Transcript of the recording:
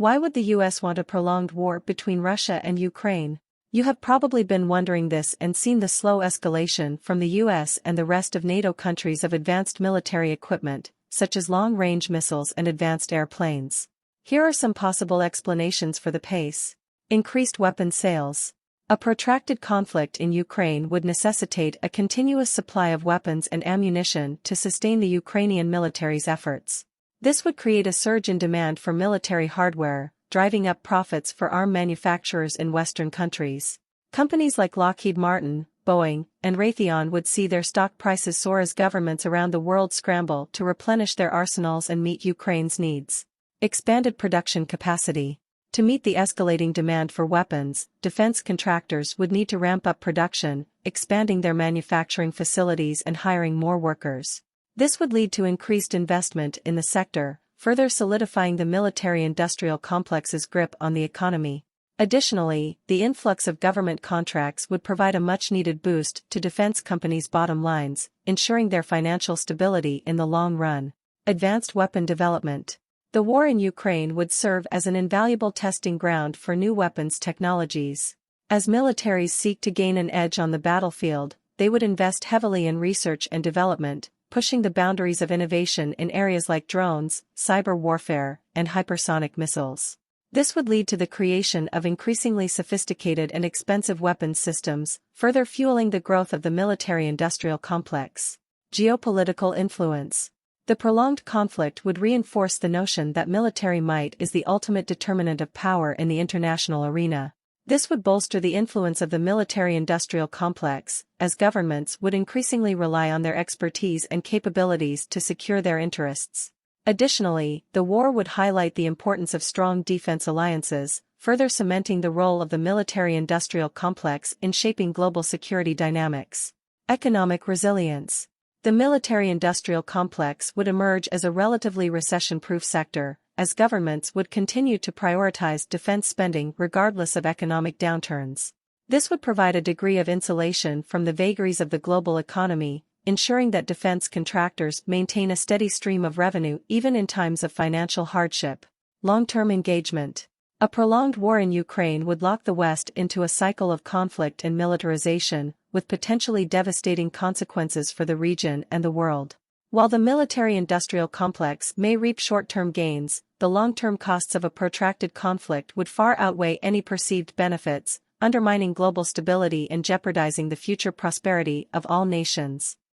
Why would the US want a prolonged war between Russia and Ukraine? You have probably been wondering this and seen the slow escalation from the US and the rest of NATO countries of advanced military equipment, such as long-range missiles and advanced airplanes. Here are some possible explanations for the pace. Increased weapon sales. A protracted conflict in Ukraine would necessitate a continuous supply of weapons and ammunition to sustain the Ukrainian military's efforts. This would create a surge in demand for military hardware, driving up profits for arm manufacturers in Western countries. Companies like Lockheed Martin, Boeing, and Raytheon would see their stock prices soar as governments around the world scramble to replenish their arsenals and meet Ukraine's needs. Expanded production capacity. To meet the escalating demand for weapons, defense contractors would need to ramp up production, expanding their manufacturing facilities and hiring more workers. This would lead to increased investment in the sector, further solidifying the military-industrial complex's grip on the economy. Additionally, the influx of government contracts would provide a much-needed boost to defense companies' bottom lines, ensuring their financial stability in the long run. Advanced weapon development. The war in Ukraine would serve as an invaluable testing ground for new weapons technologies. As militaries seek to gain an edge on the battlefield, they would invest heavily in research and development, pushing the boundaries of innovation in areas like drones, cyber warfare, and hypersonic missiles. This would lead to the creation of increasingly sophisticated and expensive weapons systems, further fueling the growth of the military-industrial complex. Geopolitical influence. The prolonged conflict would reinforce the notion that military might is the ultimate determinant of power in the international arena. This would bolster the influence of the military-industrial complex, as governments would increasingly rely on their expertise and capabilities to secure their interests. Additionally, the war would highlight the importance of strong defense alliances, further cementing the role of the military-industrial complex in shaping global security dynamics. Economic resilience. The military-industrial complex would emerge as a relatively recession-proof sector, as governments would continue to prioritize defense spending regardless of economic downturns. This would provide a degree of insulation from the vagaries of the global economy, ensuring that defense contractors maintain a steady stream of revenue even in times of financial hardship. Long-term engagement. A prolonged war in Ukraine would lock the West into a cycle of conflict and militarization, with potentially devastating consequences for the region and the world. While the military-industrial complex may reap short-term gains, the long-term costs of a protracted conflict would far outweigh any perceived benefits, undermining global stability and jeopardizing the future prosperity of all nations.